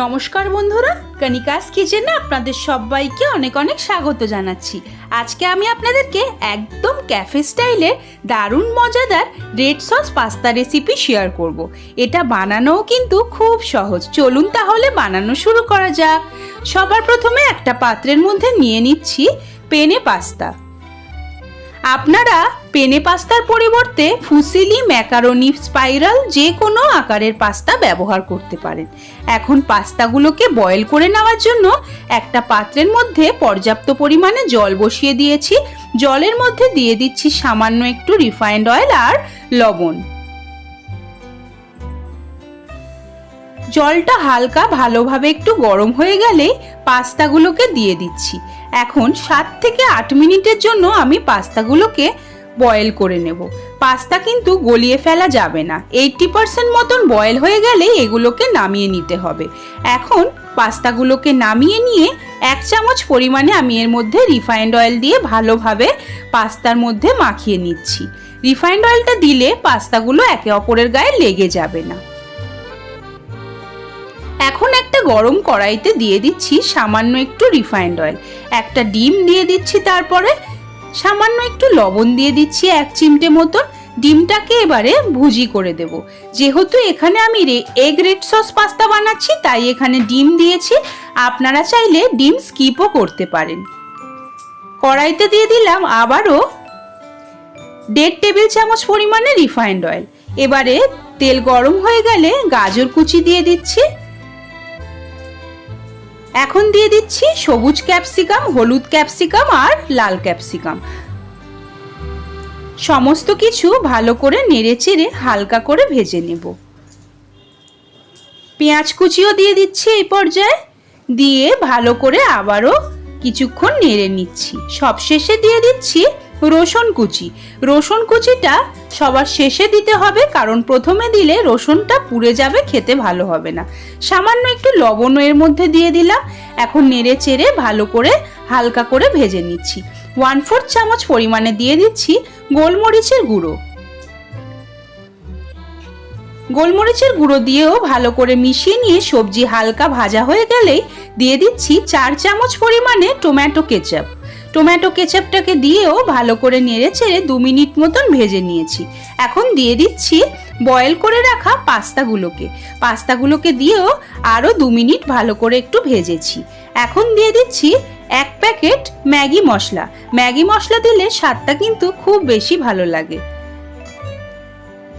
নমস্কার বন্ধুরা, কণিকাস কিচেনে আপনাদের সবাইকে অনেক অনেক স্বাগত জানাচ্ছি। আজকে আমি আপনাদেরকে একদম ক্যাফে স্টাইলে দারুণ মজাদার red sauce pasta recipe share করব। এটা বানানোও কিন্তু খুব সহজ। চলুন তাহলে বানানো শুরু করা যাক। সবার প্রথমে একটা পাত্রের মধ্যে নিয়ে নিচ্ছি পেনে পাস্তা। আপনারা পেনে পাস্তার পরিবর্তে ফুসিলি, ম্যাকারনি, স্পাইরাল যে কোনো আকারের পাস্তা ব্যবহার করতে পারেন। এখন পাস্তাগুলোকে বয়েল করে নেওয়ার জন্য একটা পাত্রের মধ্যে পর্যাপ্ত পরিমাণে জল বসিয়ে দিয়েছি। জলের মধ্যে দিয়ে দিচ্ছি সামান্য একটু রিফাইন্ড অয়েল আর লবণ। জলটা হালকা ভালোভাবে একটু গরম হয়ে গেলে পাস্তাগুলোকে দিয়ে দিচ্ছি। এখন 7 থেকে 8 মিনিটের জন্য আমি পাস্তাগুলোকে বয়েল করে নেব। পাস্তা কিন্তু গলিয়ে ফেলা যাবে না। 80% মতন বয়েল হয়ে গেলে এগুলোকে নামিয়ে নিতে হবে। এখন পাস্তাগুলোকে নামিয়ে নিয়ে 1 চামচ পরিমাণে আমি এর মধ্যে রিফাইন্ড অয়েল দিয়ে ভালোভাবে পাস্তার মধ্যে মাখিয়ে নিচ্ছি। রিফাইন্ড অয়েলটা দিলে পাস্তাগুলো একে অপরের গায়ে লেগে যাবে না। এখন একটা গরম কড়াইতে দিয়ে দিচ্ছি সামান্য একটু রিফাইন্ড অয়েল, একটা ডিম দিয়ে দিচ্ছি, তারপরে সামান্য একটু লবণ দিয়ে দিচ্ছি 1 চিমটে মতন। ডিমটাকে এবারে ভুজি করে দেব। যেহেতু এখানে আমি এগ রেড সস পাস্তা বানাচ্ছি তাই এখানে ডিম দিয়েছি। আপনারা চাইলে ডিম স্কিপও করতে পারেন। কড়াইতে দিয়ে দিলাম আবারও 1.5 টেবিল চামচ পরিমাণে রিফাইন্ড অয়েল। এবারে তেল গরম হয়ে গেলে গাজর কুচি দিয়ে দিচ্ছি। এখন দিয়ে দিচ্ছি সবুজ ক্যাপসিকাম, হলুদ ক্যাপসিকাম আর লাল ক্যাপসিকাম। সমস্ত কিছু ভালো করে নেড়েচেড়ে হালকা করে ভেজে নেব। পেঁয়াজ কুচিও দিয়ে দিচ্ছি এই পর্যায়ে। দিয়ে ভালো করে আবারও কিছুক্ষণ নেড়ে নিচ্ছি। সবশেষে দিয়ে দিচ্ছি রসুন কুচি। রসুন কুচিটা সবার শেষে দিতে হবে, কারণ প্রথমে দিলে রসুনটা পুড়ে যাবে, খেতে ভালো হবে না। সামান্য একটু লবণ এর মধ্যে দিয়ে দিলাম। এখন নেড়ে চেড়ে ভালো করে হালকা করে ভেজে নিচ্ছি। 1/4 চামচ পরিমাণে দিয়ে দিচ্ছি গোলমরিচের গুঁড়ো। গোলমরিচের গুঁড়ো দিয়েও ভালো করে মিশিয়ে নিয়ে সবজি হালকা ভাজা হয়ে গেলেই দিয়ে দিচ্ছি 4 চামচ পরিমাণে টমেটো কেচাপ। টমেটো কেচাপটাকে দিয়েও ভালো করে নেড়ে চেড়ে 2 মিনিট মতন ভেজে নিয়েছি। এখন দিয়ে দিচ্ছি বয়েল করে রাখা পাস্তাগুলোকে দিয়েও আরও 2 মিনিট ভালো করে একটু ভেজেছি। এখন দিয়ে দিচ্ছি 1 প্যাকেট ম্যাগি মশলা। ম্যাগি মশলা দিলে স্বাদটা কিন্তু খুব বেশি ভালো লাগে।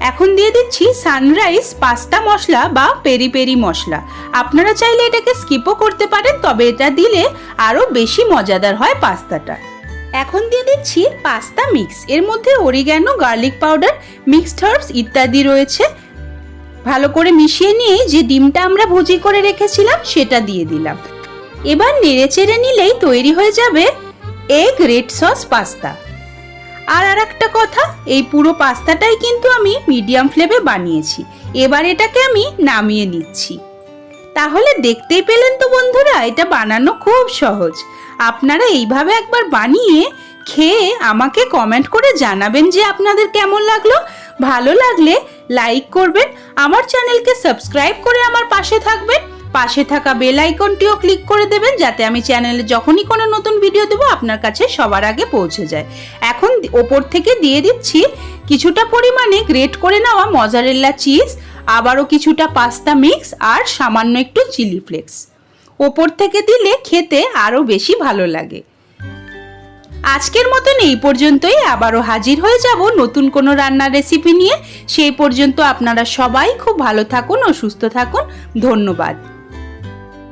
এখন দিয়ে দিচ্ছি সানরাইজ পাস্তা মশলা বা পেরি পেরি মশলা। আপনারা চাইলে এটাকে স্কিপও করতে পারেন, তবে এটা দিলে আরো বেশি মজাদার হয় পাস্তাটা। এখন দিয়ে দিচ্ছি পাস্তা মিক্স। এর মধ্যে oregano, garlic powder, mixed herbs ইত্যাদি রয়েছে। ভালো করে মিশিয়ে নিয়ে যে ডিমটা আমরা ভুজি করে রেখেছিলাম সেটা দিয়ে দিলাম। এবার নেড়ে চেড়ে নিলেই তৈরি হয়ে যাবে এগ রেড সস পাস্তা। আর একটা কথা, এই পুরো পাস্তাটাই কিন্তু আমি মিডিয়াম ফ্লেমে বানিয়েছি। এবার এটাকে আমি নামিয়ে নিচ্ছি। তাহলে দেখতেই পেলেন তো বন্ধুরা, এটা বানানো খুব সহজ। আপনারা এইভাবে একবার বানিয়ে খেয়ে আমাকে কমেন্ট করে জানাবেন যে আপনাদের কেমন লাগলো। ভালো লাগলে লাইক করবেন, আমার চ্যানেলকে সাবস্ক্রাইব করে আমার পাশে থাকবেন। পাশে থাকা বেল আইকনটিও ক্লিক করে দেবেন যাতে আমি চ্যানেলে যখনই কোনো নতুন ভিডিও দেবো আপনার কাছে সবার আগে পৌঁছে যায়। এখন ওপর থেকে দিয়ে দিচ্ছি কিছুটা পরিমাণে গ্রেট করে নেওয়া মজারেলা চিজ, আবারও কিছুটা পাস্তা মিক্স আর সামান্য একটু চিলি ফ্লেক্স। ওপর থেকে দিলে খেতে আরও বেশি ভালো লাগে। আজকের মতন এই পর্যন্তই। আবারও হাজির হয়ে যাব নতুন কোনো রান্নার রেসিপি নিয়ে। সেই পর্যন্ত আপনারা সবাই খুব ভালো থাকুন ও সুস্থ থাকুন। ধন্যবাদ।